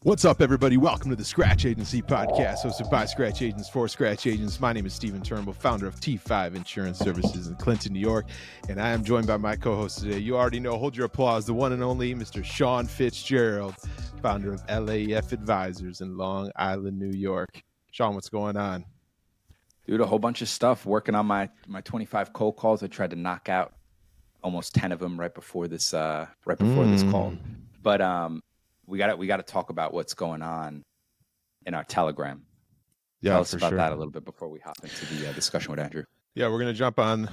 What's up, everybody? Welcome to the Scratch Agency podcast, hosted by Scratch Agents for Scratch Agents. My name is Stephen Turnbull, founder of T5 Insurance Services in Clinton, New York, and I am joined by my co-host today. You already know, hold your applause, the one and only Mr. Sean Fitzgerald, founder of LAF Advisors in Long Island, New York. Sean, what's going on? Dude, a whole bunch of stuff. Working on my 25 cold calls. I tried to knock out almost 10 of them right before this call. But we got to talk about what's going on in our Telegram. Yeah, Tell us about sure. that a little bit before we hop into the discussion with Andrew. Yeah, we're going to jump on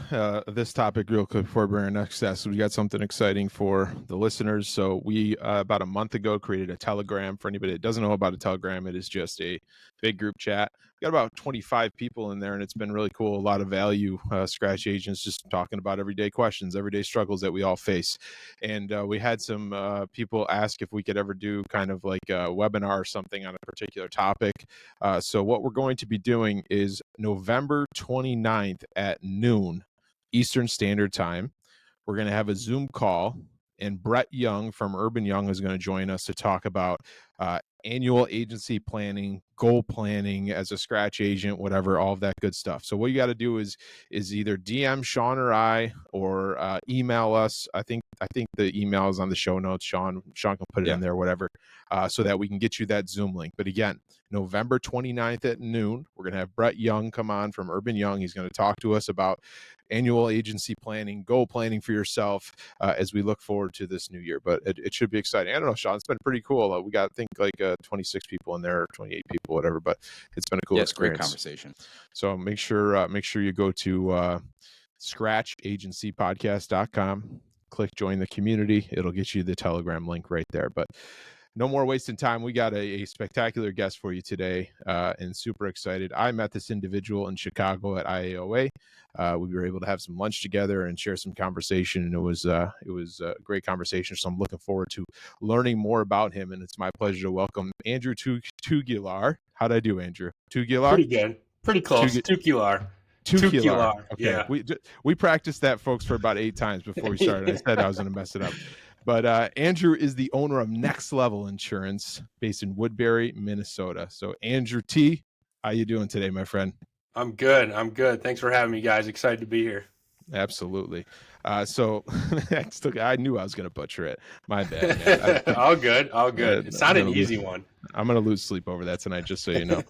this topic real quick before we bring our next guest. So we got something exciting for the listeners. So we, about a month ago, created a Telegram. For anybody that doesn't know about a Telegram, it is just a big group chat. We got about 25 people in there, and it's been really cool. A lot of value, Scratch Agents just talking about everyday questions, everyday struggles that we all face. And we had some people ask if we could ever do kind of like a webinar or something on a particular topic. So what we're going to be doing is November 29th at noon Eastern Standard Time. We're going to have a Zoom call, and Brett Young from Urban Young is going to join us to talk about annual agency planning, goal planning as a scratch agent, whatever, all of that good stuff. So what you got to do is either DM Sean or I, or email us. I think the email is on the show notes. Sean can put it in there, whatever, so that we can get you that Zoom link. But again, November 29th at noon, we're going to have Brett Young come on from Urban Young. He's going to talk to us about annual agency planning, goal planning for yourself as we look forward to this new year. But it should be exciting. I don't know, Sean, it's been pretty cool. We got, I think, like 26 people in there, or 28 people, whatever, but it's been a cool experience. Great conversation. So make sure you go to scratchagencypodcast.com, click join the community. It'll get you the Telegram link right there. But no more wasting time. We got a spectacular guest for you today, and super excited. I met this individual in Chicago at IAOA. We were able to have some lunch together and share some conversation, and it was a great conversation. So I'm looking forward to learning more about him, and it's my pleasure to welcome Andrew Tuquilar. How'd I do, Andrew? Tuquilar? Pretty good. Pretty close. Tuquilar. Tuquilar. Okay. Yeah. We practiced that, folks, for about 8 times before we started. I said I was going to mess it up. But Andrew is the owner of Next Level Insurance based in Woodbury, Minnesota. So Andrew T., how you doing today, my friend? I'm good. Thanks for having me, guys. Excited to be here. Absolutely. So I knew I was going to butcher it. My bad, man. All good. It's not an easy one. I'm going to lose sleep over that tonight, just so you know.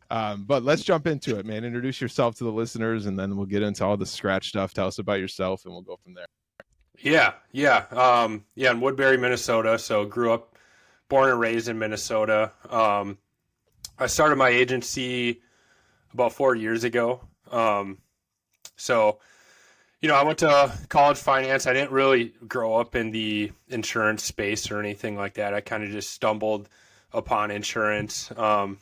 But let's jump into it, man. Introduce yourself to the listeners, and then we'll get into all the scratch stuff. Tell us about yourself, and we'll go from there. Yeah. In Woodbury, Minnesota. So born and raised in Minnesota. I started my agency about 4 years ago. So, I went to college finance. I didn't really grow up in the insurance space or anything like that. I kind of just stumbled upon insurance. There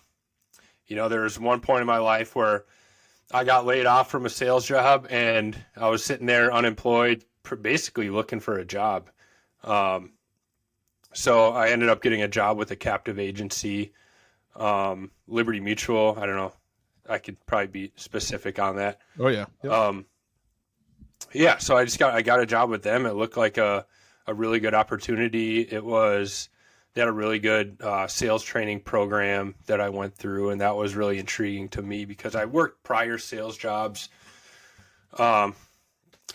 was one point in my life where I got laid off from a sales job, and I was sitting there unemployed, basically looking for a job. So I ended up getting a job with a captive agency, Liberty Mutual. I don't know. I could probably be specific on that. Oh yeah. Yep. So I got a job with them. It looked like a really good opportunity. They had a really good sales training program that I went through, and that was really intriguing to me because I worked prior sales jobs, and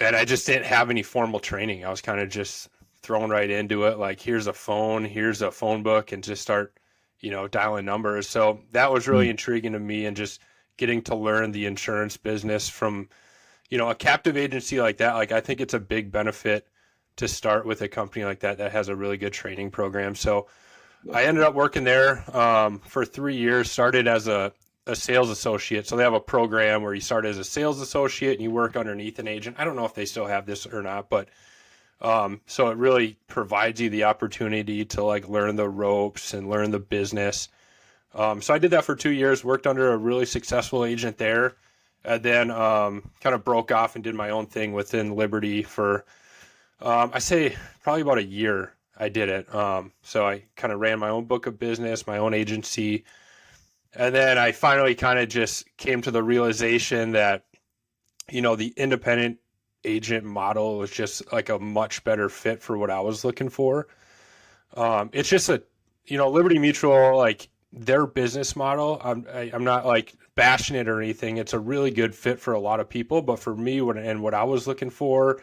I just didn't have any formal training. I was kind of just thrown right into it. Like, here's a phone book, and just start, dialing numbers. So that was really intriguing to me, and just getting to learn the insurance business from, a captive agency like that. Like, I think it's a big benefit to start with a company like that has a really good training program. So I ended up working there for 3 years, started as a sales associate. So they have a program where you start as a sales associate and you work underneath an agent. I don't know if they still have this or not, but so it really provides you the opportunity to learn the ropes and learn the business. So I did that for 2 years, worked under a really successful agent there, and then kind of broke off and did my own thing within Liberty for, I say probably about a year I did it. So I kind of ran my own book of business, my own agency. And then I finally kind of just came to the realization that, the independent agent model was just like a much better fit for what I was looking for. It's just Liberty Mutual, like their business model, I'm not like bashing it or anything. It's a really good fit for a lot of people, but for me, what I was looking for,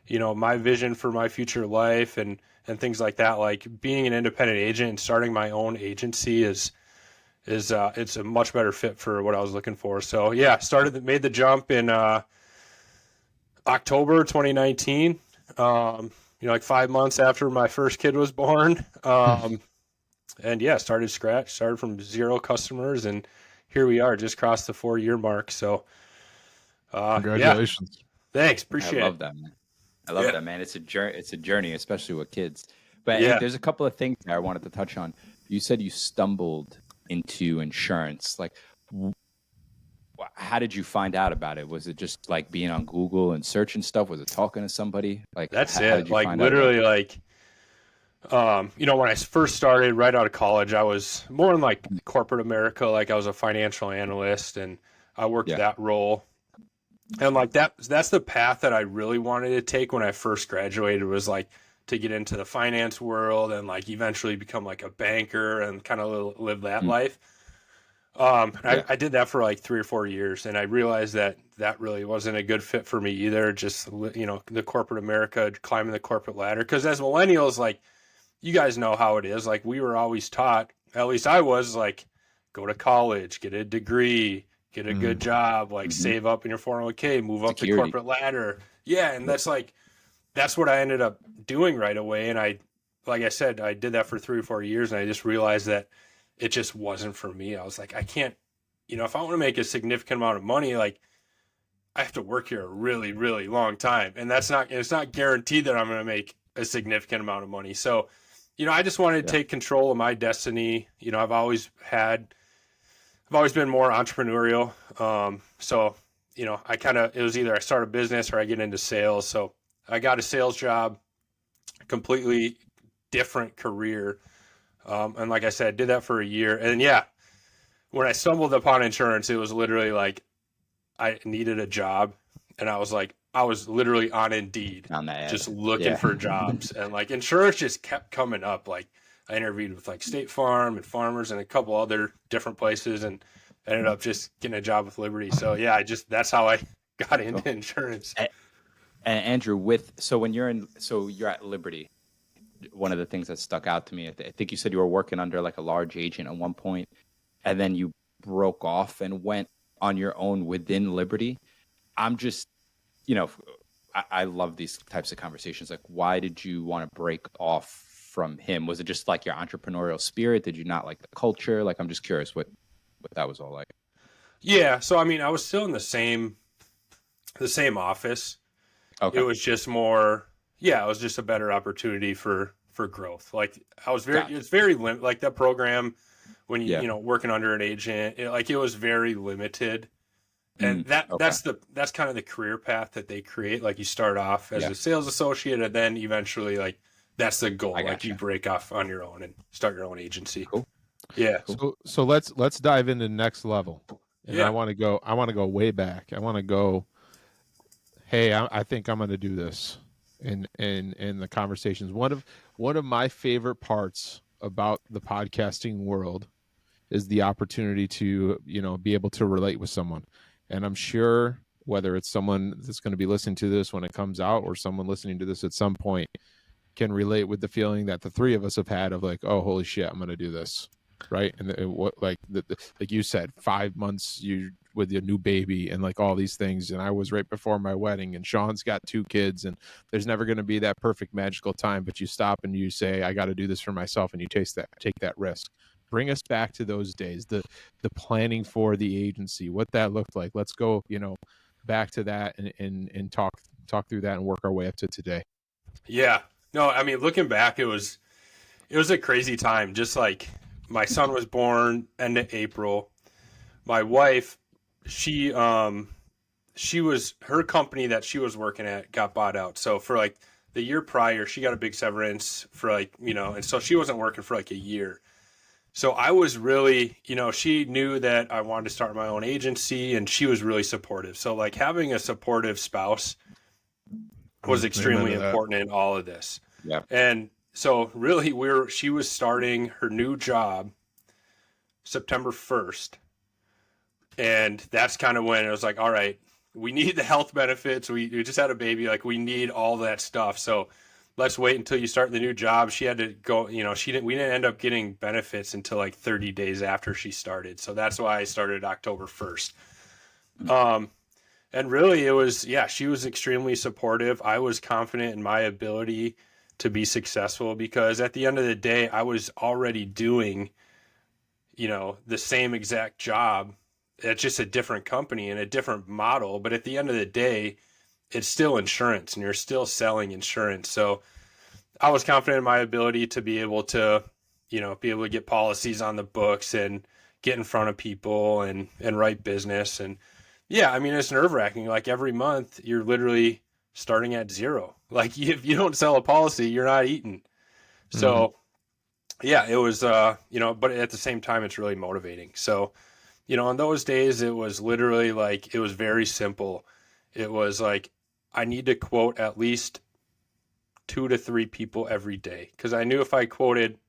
my vision for my future life and things like that, like being an independent agent and starting my own agency it's a much better fit for what I was looking for. So yeah, made the jump in October 2019. Like 5 months after my first kid was born. And yeah, started from 0 customers, and here we are, just crossed the 4-year mark. So Congratulations. Yeah, thanks. Appreciate it. I love that, man. I love that, man. It's a journey, especially with kids. But Yeah. there's a couple of things there I wanted to touch on. You said you stumbled into insurance. Like, how did you find out about it? Was it just like being on Google and searching stuff? Was it talking to somebody? Like, That's how it. did you Like find out literally, like, when I first started right out of college, I was more in like corporate America. Like I was a financial analyst and I worked that role. And like that's the path that I really wanted to take when I first graduated, was like to get into the finance world and like eventually become like a banker and kind of live that life. I did that for like 3 or 4 years, and I realized that really wasn't a good fit for me either. Just, the corporate America, climbing the corporate ladder. Because as millennials, like, you guys know how it is. Like, we were always taught, at least I was, like, go to college, get a degree, get a good job, like save up in your 401k, move up the corporate ladder. Yeah, and that's what I ended up doing right away. And like I said, I did that for 3 or 4 years, and I just realized that it just wasn't for me. I was like, I can't, if I want to make a significant amount of money, like I have to work here a really, really long time. And it's not guaranteed that I'm going to make a significant amount of money. So, I just wanted to take control of my destiny. I've always been more entrepreneurial. So, it was either I start a business or I get into sales. So I got a sales job, completely different career. And like I said, did that for a year. And yeah, when I stumbled upon insurance, it was literally like I needed a job. And I was literally on Indeed, just looking for jobs. And like insurance just kept coming up. Like I interviewed with like State Farm and Farmers and a couple other different places, and ended up just getting a job with Liberty. So yeah, that's how I got into insurance. And Andrew, so you're at Liberty, one of the things that stuck out to me, I think you said you were working under like a large agent at one point, and then you broke off and went on your own within Liberty. I'm just, I love these types of conversations. Like, why did you want to break off from him? Was it just like your entrepreneurial spirit? Did you not like the culture? Like, I'm just curious what that was all like. Yeah. So, I mean, I was still in the same office. Okay. It was just more, it was just a better opportunity for growth. Like it's very limited, like that program when you, working under an agent, it was very limited. And that's kind of the career path that they create. Like you start off as a sales associate, and then eventually like that's the goal. Like you break off on your own and start your own agency. Cool. Yeah. Cool. So let's dive into next level. And I want to go way back. I want to go, hey, I think I'm going to do this in the conversations. One of my favorite parts about the podcasting world is the opportunity to, be able to relate with someone. And I'm sure whether it's someone that's going to be listening to this when it comes out, or someone listening to this at some point, can relate with the feeling that the three of us have had of like, oh, holy shit, I'm going to do this. Right. And like you said, 5 months with your new baby and like all these things. And I was right before my wedding, and Sean's got 2 kids, and there's never going to be that perfect magical time, but you stop and you say, I got to do this for myself. And you take that risk. Bring us back to those days, the planning for the agency, what that looked like. Let's go, back to that and talk through that and work our way up to today. Yeah. No, I mean, looking back, it was a crazy time. Just like my son was born end of April. My wife, her company that she was working at got bought out. So for like the year prior, she got a big severance for like, and so she wasn't working for like a year. So I was really, she knew that I wanted to start my own agency, and she was really supportive. So like having a supportive spouse was extremely important in all of this. Yeah. And, So really she was starting her new job September 1st. And that's kind of when it was like, all right, we need the health benefits. We just had a baby. Like, we need all that stuff. So let's wait until you start the new job. She had to go, we didn't end up getting benefits until like 30 days after she started. So that's why I started October 1st. And really it was, she was extremely supportive. I was confident in my ability to be successful because at the end of the day, I was already doing, the same exact job. It's just a different company and a different model. But at the end of the day, it's still insurance and you're still selling insurance. So I was confident in my ability to be able to, get policies on the books and get in front of people and write business. And it's nerve wracking. Like, every month you're literally starting at zero. Like, if you don't sell a policy, you're not eating. So it was, but at the same time, it's really motivating. So, in those days, it was literally like, it was very simple. It was like, I need to quote at least 2 to 3 people every day. Because I knew if I quoted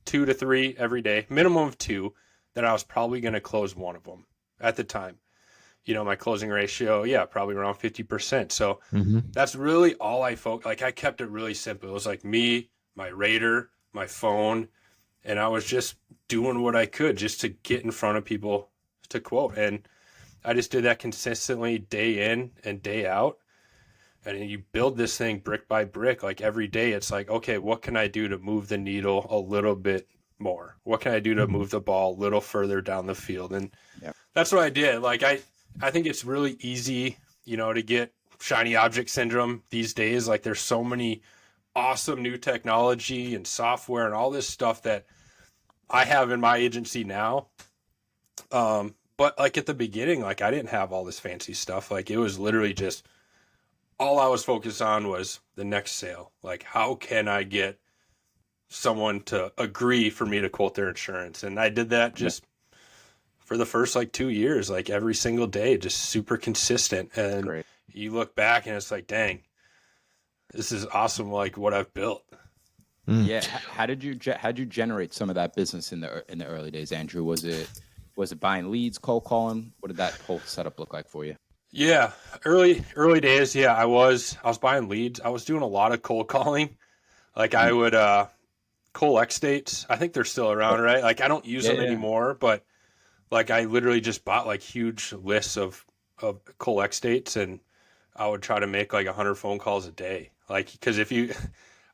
2 to 3 every day, minimum of 2, then I was probably going to close one of them at the time. My closing ratio, probably around 50%. So that's really all I focused. Like, I kept it really simple. It was like me, my radar, my phone, and I was just doing what I could just to get in front of people to quote. And I just did that consistently, day in and day out. And you build this thing brick by brick. Like, every day it's like, okay, what can I do to move the needle a little bit more? What can I do to move the ball a little further down the field? And that's what I did. Like, I think it's really easy, to get shiny object syndrome these days. Like, there's so many awesome new technology and software and all this stuff that I have in my agency now. But like, at the beginning, like, I didn't have all this fancy stuff. Like, it was literally just, all I was focused on was the next sale. Like, how can I get someone to agree for me to quote their insurance? And I did that just for the first like 2 years, like every single day, just super consistent. And you look back and it's like, dang, this is awesome. Like, what I've built. Yeah. How did you generate some of that business in the early days, Andrew? Was it buying leads, cold calling? What did that whole setup look like for you? Yeah, early days. Yeah, I was buying leads. I was doing a lot of cold calling. Like, I would collect states. I think they're still around, right? Like, I don't use them anymore, but like, I literally just bought like huge lists of collect states, and I would try to make like 100 phone calls a day. Like, because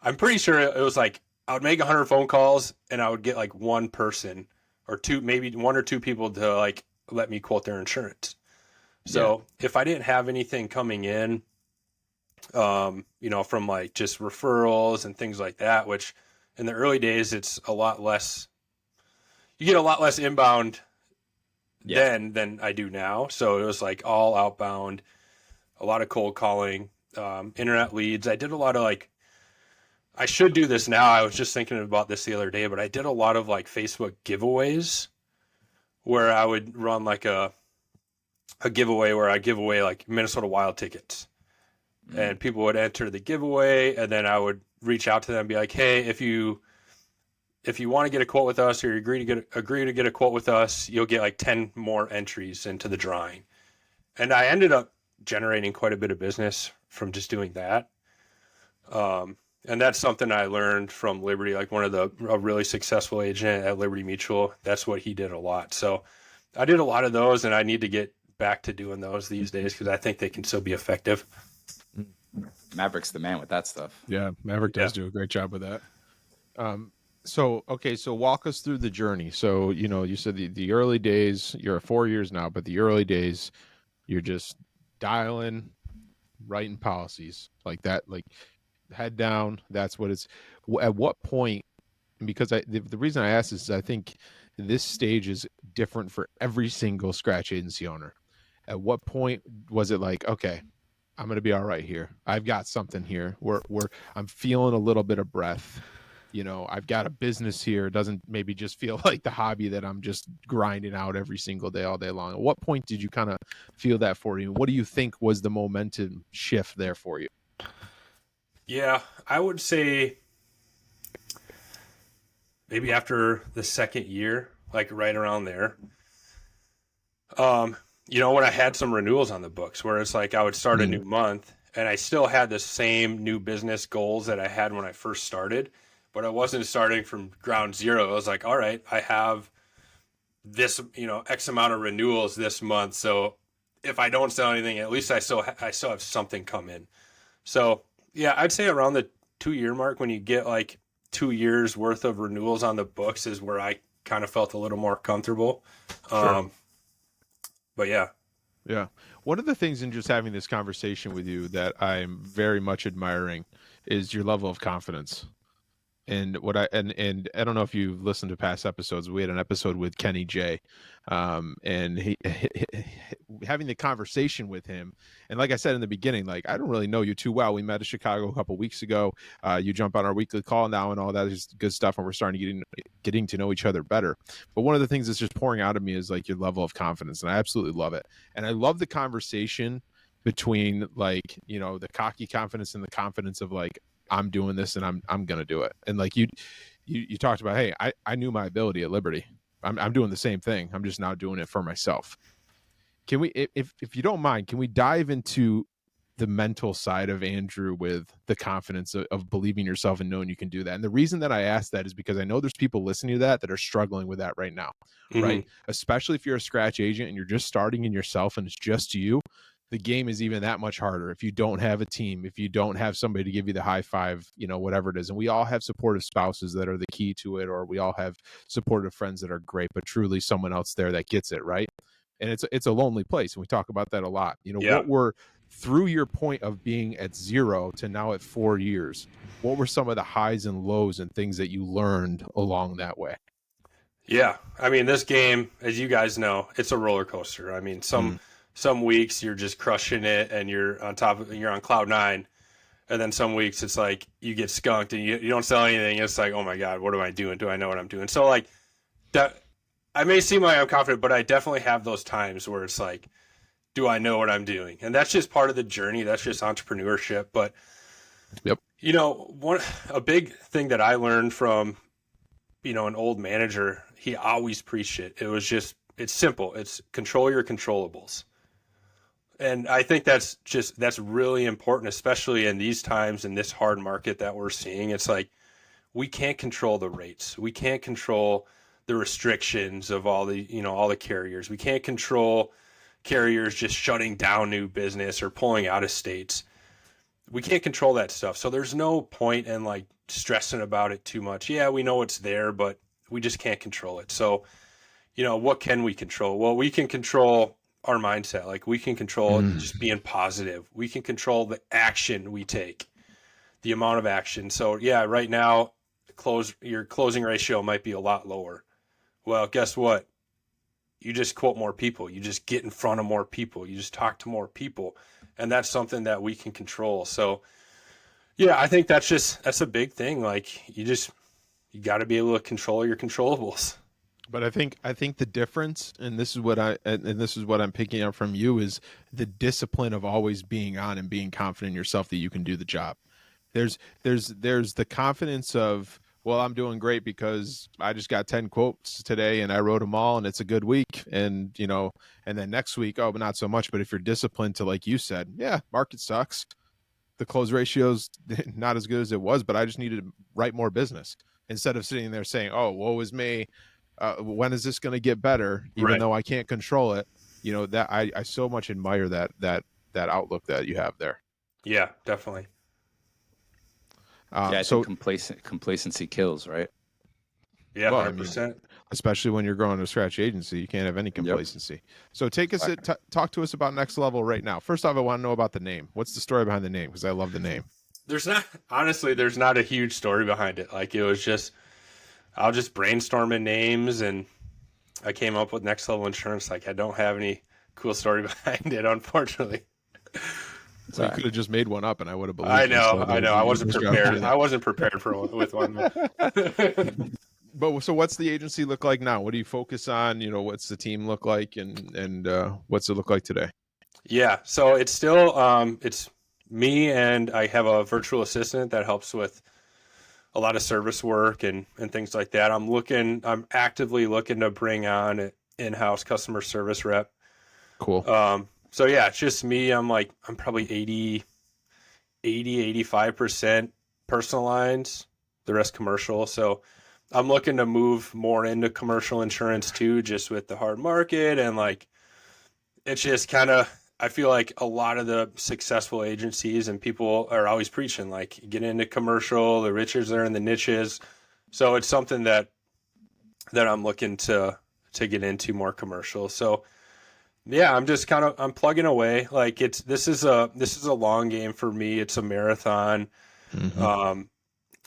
I'm pretty sure it was like, I would make 100 phone calls and I would get like one person or two, maybe 1 or 2 people to like let me quote their insurance. So if I didn't have anything coming in, from like just referrals and things like that, which in the early days, it's a lot less, you get a lot less inbound then than I do now. So it was like all outbound, a lot of cold calling, internet leads. I did a lot of like, I should do this now. I was just thinking about this the other day, but I did a lot of like Facebook giveaways where I would run like a giveaway where I give away like Minnesota Wild tickets, and people would enter the giveaway, and then I would reach out to them and be like, hey, if you want to get a quote with us, or you agree to get a quote with us, you'll get like 10 more entries into the drawing. And I ended up generating quite a bit of business from just doing that. And that's something I learned from Liberty, like a really successful agent at Liberty Mutual. That's what he did a lot. So I did a lot of those, and I need to get back to doing those these days because I think they can still be effective. Maverick's the man with that stuff. Yeah, Maverick does do a great job with that. So walk us through the journey. So, you said the early days, you're 4 years now, but the early days, you're just dialing, writing policies like that, like head down. That's what it's, at what point, because the reason I ask this is I think this stage is different for every single scratch agency owner. At what point was it like, okay, I'm going to be all right here. I've got something here where I'm feeling a little bit of breath. I've got a business here. It doesn't maybe just feel like the hobby that I'm just grinding out every single day, all day long. At what point did you kind of feel that for you? What do you think was the momentum shift there for you? Yeah, I would say maybe after the second year, like right around there. When I had some renewals on the books where it's like I would start a new month and I still had the same new business goals that I had when I first started, but I wasn't starting from ground zero. I was like, all right, I have this, X amount of renewals this month. So if I don't sell anything, at least I still have something come in. So yeah, I'd say around the 2-year mark, when you get like 2 years worth of renewals on the books, is where I kind of felt a little more comfortable. Sure. But yeah. Yeah. One of the things in just having this conversation with you that I'm very much admiring is your level of confidence. And what and I don't know if you've listened to past episodes. We had an episode with Kenny J, and he having the conversation with him. And like I said in the beginning, like I don't really know you too well. We met in Chicago a couple weeks ago. You jump on our weekly call now, and all that is good stuff. And we're starting getting to know each other better. But one of the things that's just pouring out of me is like your level of confidence, and I absolutely love it. And I love the conversation between like the cocky confidence and the confidence of like, I'm doing this and I'm going to do it. And like you talked about, hey, I knew my ability at Liberty. I'm doing the same thing. I'm just now doing it for myself. Can we, if you don't mind, can we dive into the mental side of Andrew with the confidence of believing yourself and knowing you can do that? And the reason that I ask that is because I know there's people listening to that are struggling with that right now, right? Especially if you're a scratch agent and you're just starting in yourself and it's just you. The game is even that much harder if you don't have a team, if you don't have somebody to give you the high five, whatever it is. And we all have supportive spouses that are the key to it, or we all have supportive friends that are great, but truly someone else there that gets it, right? And it's a lonely place. And we talk about that a lot. What were, through your point of being at 0 to now at 4 years, what were some of the highs and lows and things that you learned along that way? Yeah. I mean, this game, as you guys know, it's a roller coaster. I mean, some weeks you're just crushing it and you're on cloud 9. And then some weeks it's like you get skunked and you don't sell anything. It's like, oh my God, what am I doing? Do I know what I'm doing? So like that, I may seem like I'm confident, but I definitely have those times where it's like, do I know what I'm doing? And that's just part of the journey. That's just entrepreneurship. But, yep. A big thing that I learned from, an old manager, he always preached it. It was just, it's simple. It's control your controllables. And I think that's really important, especially in these times, in this hard market that we're seeing. It's like, we can't control the rates. We can't control the restrictions of all the carriers. We can't control carriers just shutting down new business or pulling out of states. We can't control that stuff. So there's no point in like stressing about it too much. Yeah, we know it's there, but we just can't control it. So, what can we control? Well, we can control our mindset. Like we can control just being positive. We can control the action we take, the amount of action. So yeah, right now, your closing ratio might be a lot lower. Well, guess what? You just quote more people. You just get in front of more people. You just talk to more people. And that's something that we can control. So yeah, I think that's a big thing. Like you got to be able to control your controllables. But I think the difference, and this is what I'm picking up from you, is the discipline of always being on and being confident in yourself that you can do the job. There's the confidence of, well, I'm doing great because I just got 10 quotes today and I wrote them all and it's a good week. And, and then next week, oh, but not so much. But if you're disciplined to, like you said, yeah, market sucks. The close ratio's not as good as it was, but I just needed to write more business instead of sitting there saying, oh, woe is me. When is this going to get better? Even though I can't control it, that I so much admire that outlook that you have there. Yeah, definitely. I think complacency kills, right? Yeah, 100%. I mean, especially when you're growing a scratch agency, you can't have any complacency. Yep. So take us talk to us about Next Level right now. First off, I want to know about the name. What's the story behind the name? Because I love the name. There's not a huge story behind it. Like it was just, I was just brainstorming names and I came up with Next Level Insurance. Like I don't have any cool story behind it, unfortunately. So you could have just made one up and I would have believed. I know. I wasn't prepared. I wasn't prepared with one. But so what's the agency look like now? What do you focus on? What's the team look like and what's it look like today? Yeah. So it's still, it's me and I have a virtual assistant that helps with a lot of service work and things like that. I'm actively looking to bring on an in-house customer service rep. Cool. So yeah, it's just me. I'm probably 85% personal lines, the rest commercial. So I'm looking to move more into commercial insurance too, just with the hard market. And like, it's just kind of, I feel like a lot of the successful agencies and people are always preaching, like, get into commercial, the riches are in the niches. So it's something that I'm looking to get into more commercial. So yeah, I'm plugging away. Like this is a long game for me. It's a marathon.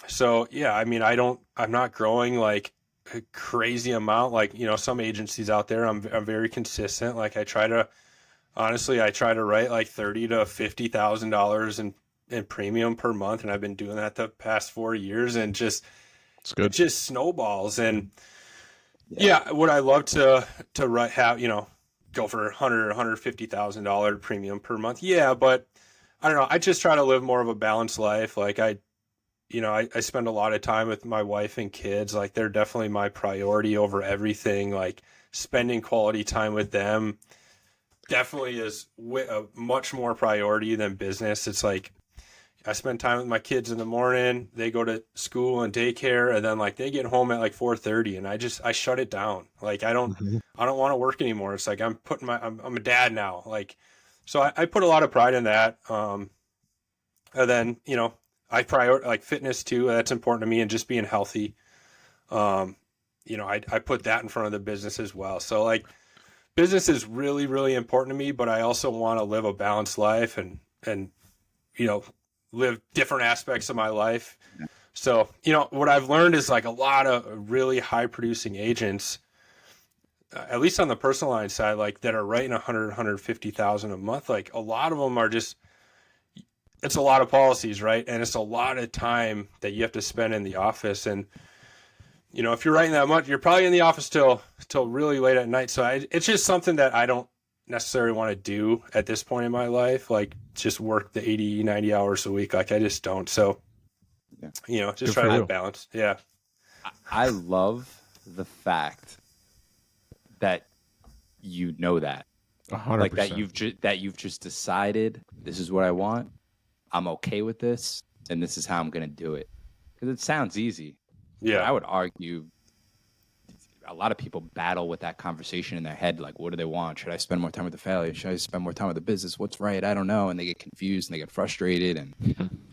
So yeah, I mean, I'm not growing like a crazy amount. Like, some agencies out there, I'm very consistent. Like I try to write like $30,000 to $50,000 in premium per month. And I've been doing that the past 4 years, and it just snowballs. And yeah, would I love to write, go for $100,000 or $150,000 premium per month? Yeah. But I don't know. I just try to live more of a balanced life. Like I spend a lot of time with my wife and kids. Like they're definitely my priority over everything. Like spending quality time with them definitely is a much more priority than business. It's like I spend time with my kids in the morning. They go to school and daycare, and then like they get home at like 4:30, and I shut it down. Like I don't want to work anymore. It's like I'm a dad now. Like, so I put a lot of pride in that. And then, I prioritize like fitness too. That's important to me, and just being healthy. I put that in front of the business as well. So like business is really, really important to me, but I also want to live a balanced life and live different aspects of my life. So, what I've learned is like a lot of really high producing agents, at least on the personal line side, like that are writing 150,000 a month. Like a lot of them are just, it's a lot of policies, right? And it's a lot of time that you have to spend in the office. And, if you're writing that much, you're probably in the office till really late at night. So it's just something that I don't necessarily want to do at this point in my life. Like just work the 80, 90 hours a week. Like I just don't. So, just try to have balance. Yeah. I love the fact that you know that. 100%. Like that you've just decided this is what I want. I'm okay with this, and this is how I'm going to do it. Because it sounds easy. Yeah. But I would argue a lot of people battle with that conversation in their head. Like, what do they want? Should I spend more time with the family? Should I spend more time with the business? What's right? I don't know. And they get confused and they get frustrated, and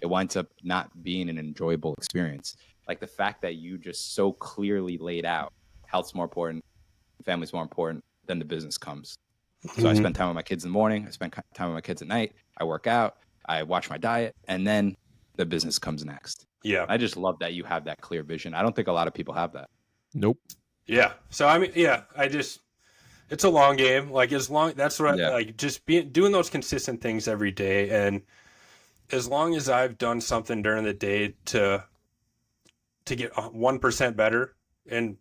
it winds up not being an enjoyable experience. Like the fact that you just so clearly laid out health's more important, family's more important, then the business comes. So I spend time with my kids in the morning. I spend time with my kids at night. I work out. I watch my diet, and then the business comes next. Yeah. I just love that you have that clear vision. I don't think a lot of people have that. Nope. Yeah. So, I mean, yeah, it's a long game. Like that's what like just doing those consistent things every day. And as long as I've done something during the day to get 1% better in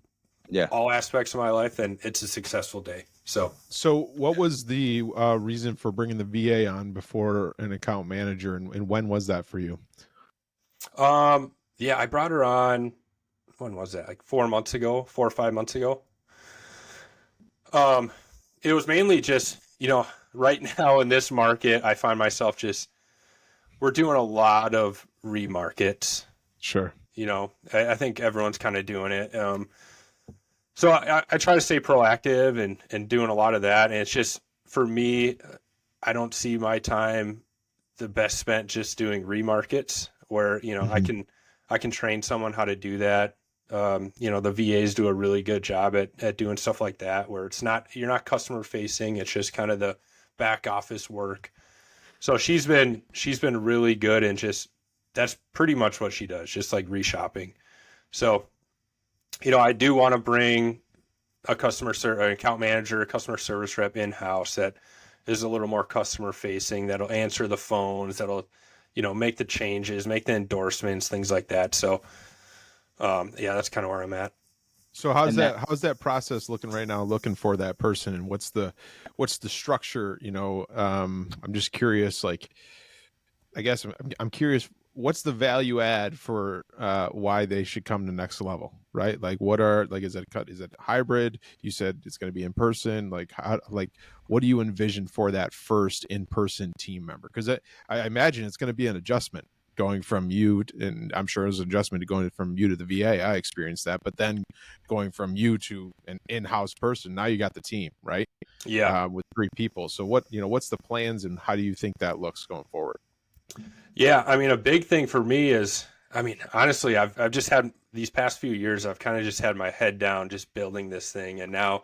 all aspects of my life, then it's a successful day. So what was the reason for bringing the VA on before an account manager, and when was that for you? I brought her on, when was that? Like 4 or 5 months ago. It was mainly just, right now in this market, I find myself we're doing a lot of remarkets. Sure. I think everyone's kind of doing it. So I try to stay proactive and doing a lot of that. And it's just, for me, I don't see my time the best spent just doing remarkets where, I can train someone how to do that. The VAs do a really good job at doing stuff like that, where you're not customer facing. It's just kind of the back office work. So she's been really good, and that's pretty much what she does, just like reshopping. So, I do want to bring an account manager, a customer service rep in-house that is a little more customer facing, that'll answer the phones, that'll, make the changes, make the endorsements, things like that. So, that's kind of where I'm at. So how's that process looking right now, looking for that person, and what's the structure? I'm just curious, like, I guess I'm curious what's the value add for why they should come to next level, right? Like what are, like, is it hybrid? You said it's going to be in person. Like how, like what do you envision for that first in-person team member? Because I imagine it's going to be an adjustment going from you and I'm sure it was an adjustment to going from you to the VA. I experienced that, but then going from you to an in-house person, now you got the team, right? Yeah. With 3 people. So what's the plans and how do you think that looks going forward? Yeah, I mean, a big thing for me is, I mean, honestly, I've just had these past few years, I've kind of just had my head down, just building this thing, and now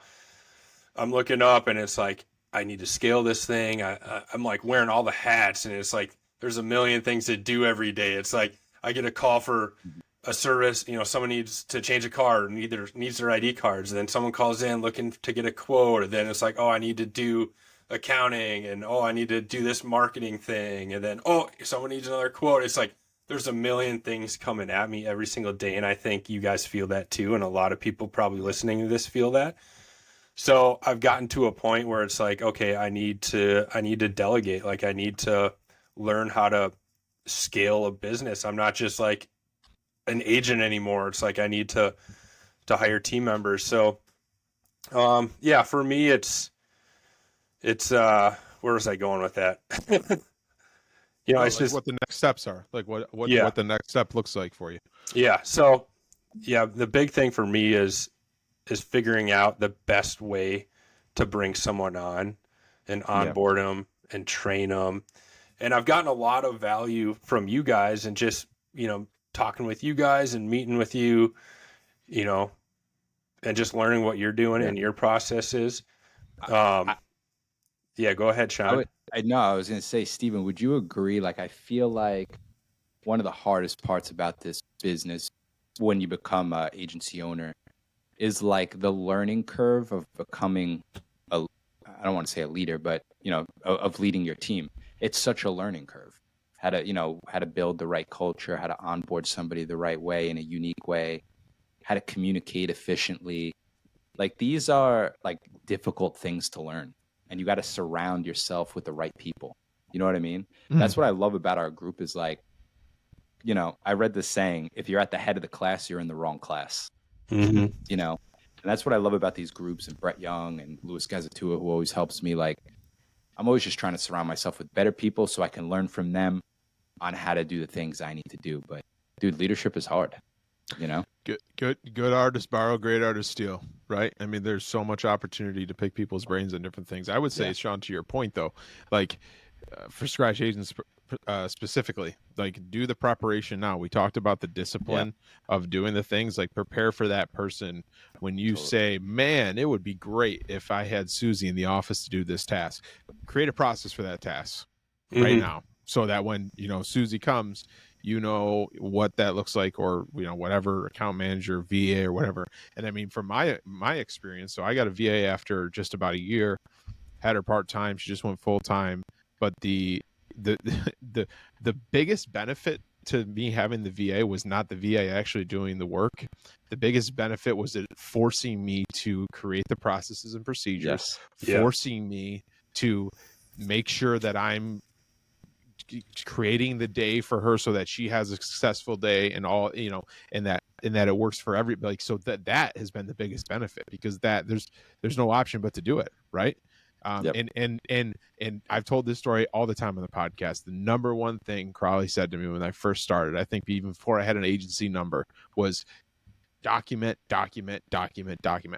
I'm looking up, and it's like I need to scale this thing. I'm like wearing all the hats, and it's like there's a million things to do every day. It's like I get a call for a service, someone needs to change a car, needs their ID cards, and then someone calls in looking to get a quote, and then it's like, oh, I need to do accounting, and oh, I need to do this marketing thing, and then oh, someone needs another quote. It's like there's a million things coming at me every single day, and I think you guys feel that too, and a lot of people probably listening to this feel that. So I've gotten to a point where it's like, okay, I need to delegate. Like I need to learn how to scale a business. I'm not just like an agent anymore. It's like I need to hire team members. So yeah, for me it's where was I going with that? It's Like just what the next steps are, like what yeah. the next step looks like for you. Yeah. So yeah, the big thing for me is figuring out the best way to bring someone on and onboard them and train them. And I've gotten a lot of value from you guys and just, talking with you guys and meeting with you, and just learning what you're doing and your processes. Yeah, go ahead, Sean. I was going to say, Stephen, would you agree? Like, I feel like one of the hardest parts about this business when you become an agency owner is like the learning curve of becoming I don't want to say a leader, but of leading your team. It's such a learning curve. How to build the right culture, how to onboard somebody the right way in a unique way, how to communicate efficiently. Like these are like difficult things to learn, and you got to surround yourself with the right people. You know what I mean? That's what I love about our group is like, I read this saying, if you're at the head of the class, you're in the wrong class. Mm-hmm. And that's what I love about these groups and Brett Young and Louis Gazatua, who always helps me. Like, I'm always just trying to surround myself with better people so I can learn from them on how to do the things I need to do. But dude, leadership is hard, Good artists borrow, great artists steal, right? I mean, there's so much opportunity to pick people's brains on different things. I would say, Sean, to your point though, like for scratch agents specifically, like do the preparation now. We talked about the discipline of doing the things, like prepare for that person when you say, man, it would be great if I had Susie in the office to do this task. Create a process for that task right now, so that when Susie comes, what that looks like, or whatever account manager, VA, or whatever. And I mean, from my experience, so I got a VA after just about a year, had her part-time, she just went full-time. But the biggest benefit to me having the VA was not the VA actually doing the work. The biggest benefit was it forcing me to create the processes and procedures, forcing me to make sure that I'm creating the day for her so that she has a successful day, and all, and that it works for everybody. So that has been the biggest benefit, because that there's no option but to do it, right? And I've told this story all the time on the podcast. The number one thing Crowley said to me when I first started, I think even before I had an agency number, was document. I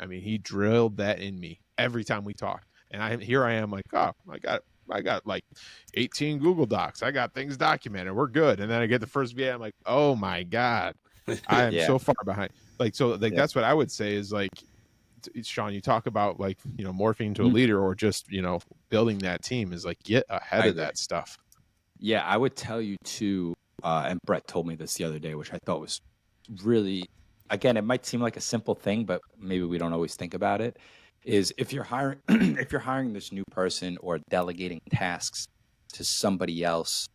mean, he drilled that in me every time we talk. And here I am like, oh, I got like 18 Google Docs. I got things documented. We're good. And then I get the first VA. I'm like, oh my God, I am so far behind. That's what I would say is like, Sean, you talk about like, morphing into a leader, or just, building that team, is like, get ahead of that stuff. Yeah, I would tell you too, and Brett told me this the other day, which I thought was really, again, it might seem like a simple thing, but maybe we don't always think about it, is if you're hiring if you're hiring this new person or delegating tasks to somebody else,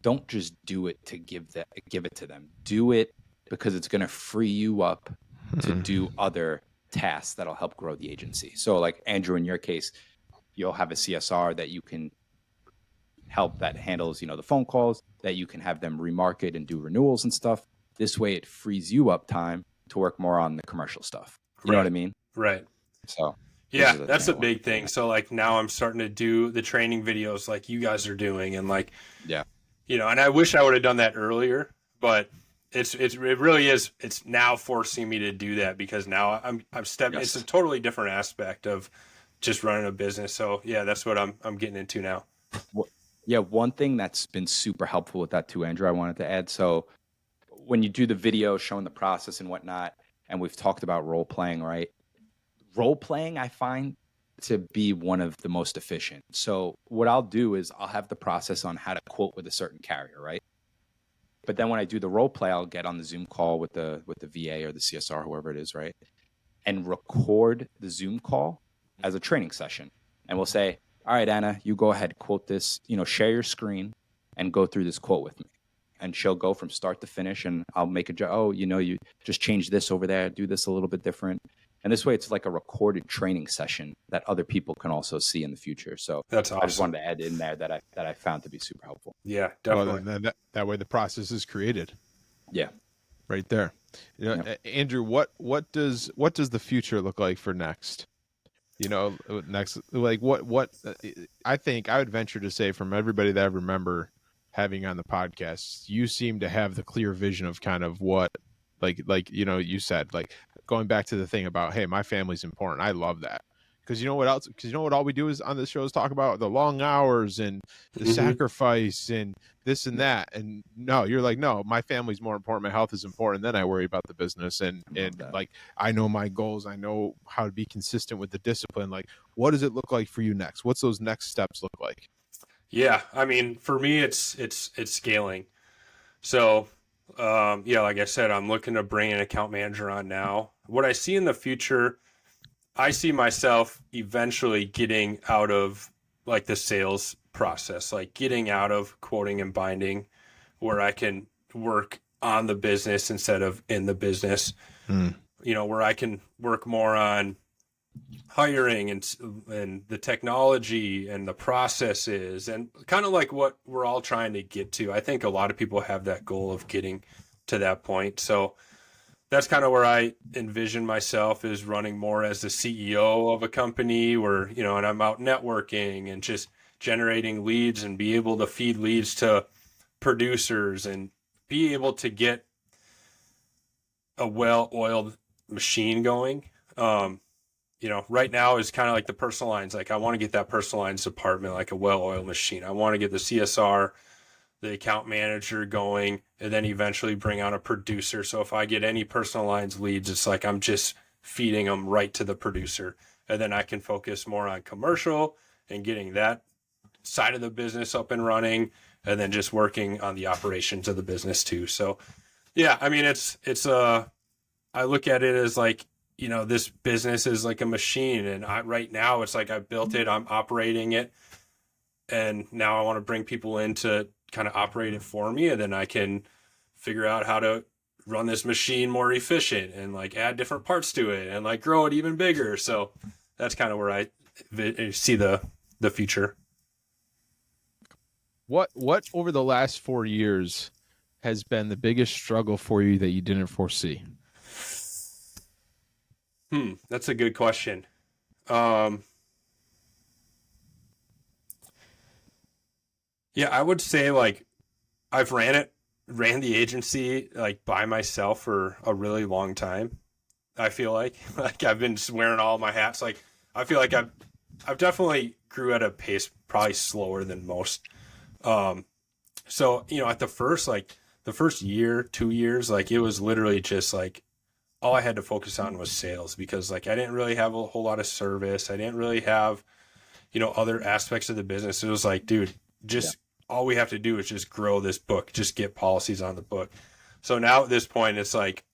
don't just do it to give it to them. Do it because it's going to free you up to do other tasks that'll help grow the agency. So like Andrew, in your case, you'll have a CSR that you can help that handles, the phone calls, that you can have them remarket and do renewals and stuff. This way it frees you up time to work more on the commercial stuff. You know what I mean? Right. So yeah, that's a big thing. So like now I'm starting to do the training videos like you guys are doing, and like, yeah, and I wish I would have done that earlier, but it really is. It's now forcing me to do that because now I'm stepping. Yes. It's a totally different aspect of just running a business. So yeah, that's what I'm getting into now. Yeah, one thing that's been super helpful with that too, Andrew, I wanted to add. So when you do the video showing the process and whatnot, and we've talked about role playing, right? Role playing, I find to be one of the most efficient. So what I'll do is I'll have the process on how to quote with a certain carrier, right? But then when I do the role play, I'll get on the Zoom call with the VA or the CSR, whoever it is, right? And record the Zoom call as a training session. And we'll say, all right, Anna, you go ahead, quote this, share your screen and go through this quote with me. And she'll go from start to finish, and I'll make you just change this over there, do this a little bit different. And this way it's like a recorded training session that other people can also see in the future. So that's awesome. I just wanted to add in there that I found to be super helpful. Yeah, definitely. Well, that way the process is created. Yeah. Right there. Andrew, what does the future look like for Next? Next, like what I think I would venture to say from everybody that I remember having on the podcast, you seem to have the clear vision of kind of what, like you said, like going back to the thing about, hey, my family's important. I love that. Because you know what else? Because what all we do is on this show is talk about the long hours and the sacrifice and this and that. And no, you're like, no, my family's more important. My health is important. Then I worry about the business. And like, I know my goals. I know how to be consistent with the discipline. Like, what does it look like for you next? What's those next steps look like? Yeah, I mean, for me, it's scaling. So, like I said, I'm looking to bring an account manager on now. What I see in the future, I see myself eventually getting out of like the sales process, like getting out of quoting and binding, where I can work on the business instead of in the business, where I can work more on hiring and the technology and the processes and kind of like what we're all trying to get to. I think a lot of people have that goal of getting to that point. So that's kind of where I envision myself, is running more as the CEO of a company where, and I'm out networking and just generating leads and be able to feed leads to producers and be able to get a well-oiled machine going. Right now is kind of like the personal lines. Like I want to get that personal lines department like a well-oiled machine. I want to get the CSR, the account manager going, and then eventually bring on a producer. So if I get any personal lines leads, it's like I'm just feeding them right to the producer. And then I can focus more on commercial and getting that side of the business up and running, and then just working on the operations of the business too. So yeah, I mean, I look at it as like, this business is like a machine, and right now it's like I built it, I'm operating it, and now I want to bring people in to kind of operate it for me, and then I can figure out how to run this machine more efficient and like add different parts to it and like grow it even bigger. So that's kind of where I see the future. What over the last 4 years has been the biggest struggle for you that you didn't foresee? That's a good question. Yeah, I would say like I've ran the agency like by myself for a really long time. I feel like I've been wearing all my hats. Like I feel like I've definitely grew at a pace probably slower than most. So at the first year, 2 years, like it was literally just like all I had to focus on was sales, because like I didn't really have a whole lot of service. I didn't really have, other aspects of the business. It was like, dude, just all we have to do is just grow this book, just get policies on the book. So now at this point, it's like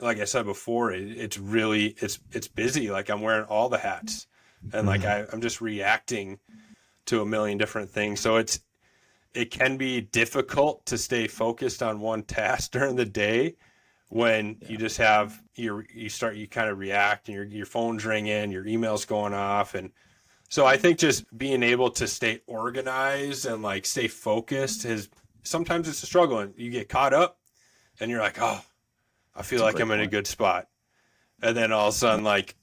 I said before, it's really, it's busy. Like I'm wearing all the hats, and like I'm just reacting to a million different things. So it can be difficult to stay focused on one task during the day when you just have you kind of react, and your phone's ringing, your email's going off. And So I think just being able to stay organized and like stay focused is sometimes it's a struggle, and you get caught up and you're like, oh, I feel That's a like great I'm in a point. good spot. And then all of a sudden, like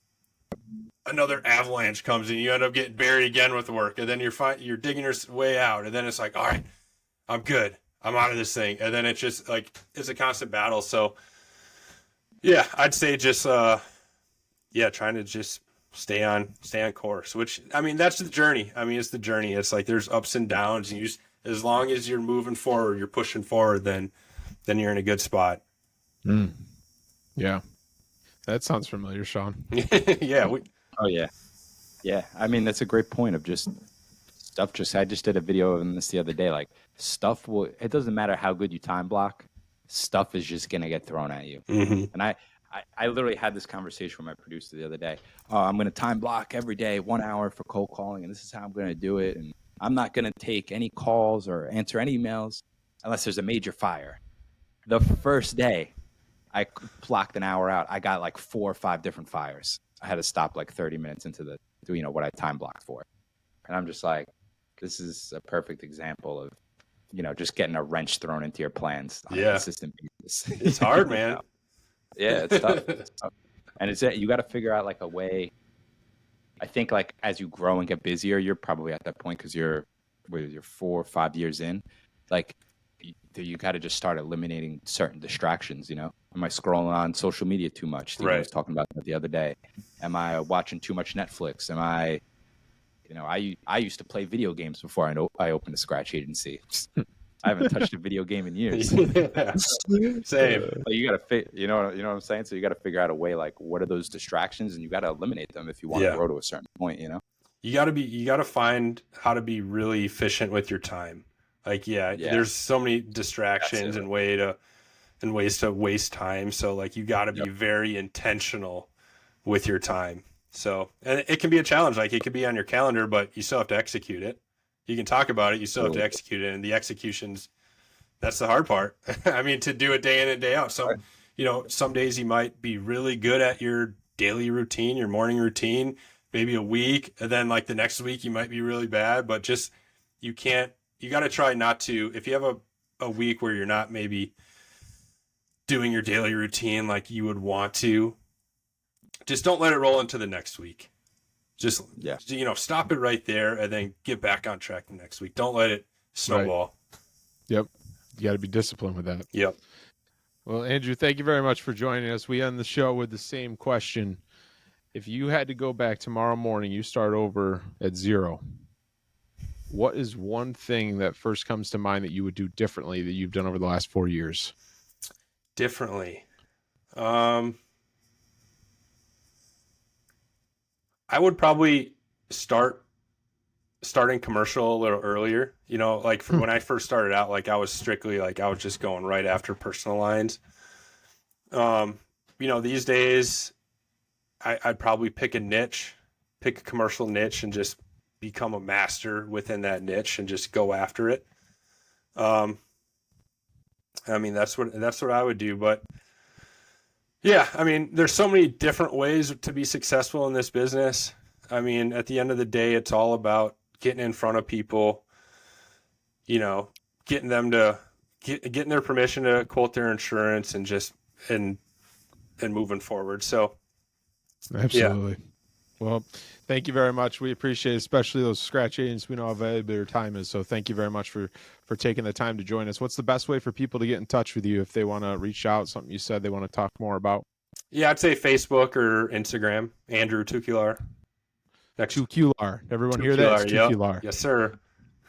another avalanche comes and you end up getting buried again with work. And then you're digging your way out. And then it's like, all right, I'm good. I'm out of this thing. And then it's just like, it's a constant battle. So yeah, I'd say just, trying to just stay on course, which, I mean, that's the journey. I mean, it's the journey. It's like, there's ups and downs, and as long as you're moving forward, you're pushing forward, then you're in a good spot. Yeah. That sounds familiar, Sean. Yeah. Oh yeah. Yeah. I mean, that's a great point of just stuff. I just did a video on this the other day. Like it doesn't matter how good you time block, stuff is just going to get thrown at you. Mm-hmm. And I literally had this conversation with my producer the other day. Oh, I'm going to time block every day, 1 hour for cold calling. And this is how I'm going to do it. And I'm not going to take any calls or answer any emails unless there's a major fire. The first day I blocked an hour out, I got like 4 or 5 different fires. I had to stop like 30 minutes into what I time blocked for. And I'm just like, this is a perfect example of, just getting a wrench thrown into your plans on a consistent basis. It's hard, man. Yeah, it's tough. It's tough. And you got to figure out like a way. I think like as you grow and get busier, you're probably at that point because you're 4 or 5 years in, like you got to just start eliminating certain distractions. Am I scrolling on social media too much? Steven was talking about that the other day. Am I watching too much Netflix? Am I, I used to play video games before I opened a scratch agency. I haven't touched a video game in years. Yeah. Same. But you got to you know what I'm saying? So you got to figure out a way, like, what are those distractions, and you got to eliminate them if you want to grow to a certain point, You got to find how to be really efficient with your time. Like, there's so many distractions and ways to waste time. So like, you got to be very intentional with your time. So, and it can be a challenge. Like, it could be on your calendar, but you still have to execute it. You can talk about it, you still have to execute it, and the executions, that's the hard part. I mean, to do it day in and day out. So, some days you might be really good at your daily routine, your morning routine, maybe a week, and then like the next week you might be really bad, but just, you got to try not to, if you have a week where you're not maybe doing your daily routine like you would want to, just don't let it roll into the next week. Just, stop it right there and then get back on track the next week. Don't let it snowball. Right. Yep. You got to be disciplined with that. Yep. Well, Andrew, thank you very much for joining us. We end the show with the same question. If you had to go back tomorrow morning, you start over at 0. What is one thing that first comes to mind that you would do differently that you've done over the last 4 years? Differently. I would probably starting commercial a little earlier, like when I first started out, like I was strictly like, I was just going right after personal lines. These days I'd probably pick a commercial niche and just become a master within that niche and just go after it. I mean, that's what I would do, but yeah, I mean, there's so many different ways to be successful in this business. I mean, at the end of the day, it's all about getting in front of people, getting them to getting their permission to quote their insurance and just, and moving forward. So absolutely. Yeah. Well, thank you very much. We appreciate it, especially those scratch agents. We know how valuable your time is. So thank you very much for taking the time to join us. What's the best way for people to get in touch with you if they want to reach out, something you said they want to talk more about? Yeah, I'd say Facebook or Instagram, Andrew Tuquilar. Tuquilar. Everyone hear that? It's Tuquilar. Yep. Yes, sir.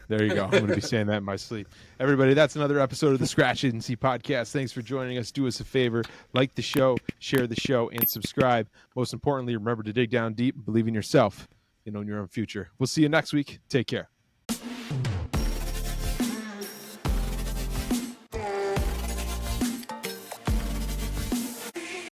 There you go. I'm going to be saying that in my sleep. Everybody, that's another episode of the Scratch Agency Podcast. Thanks for joining us. Do us a favor. Like the show, share the show, and subscribe. Most importantly, remember to dig down deep and believe in yourself and own your own future. We'll see you next week. Take care.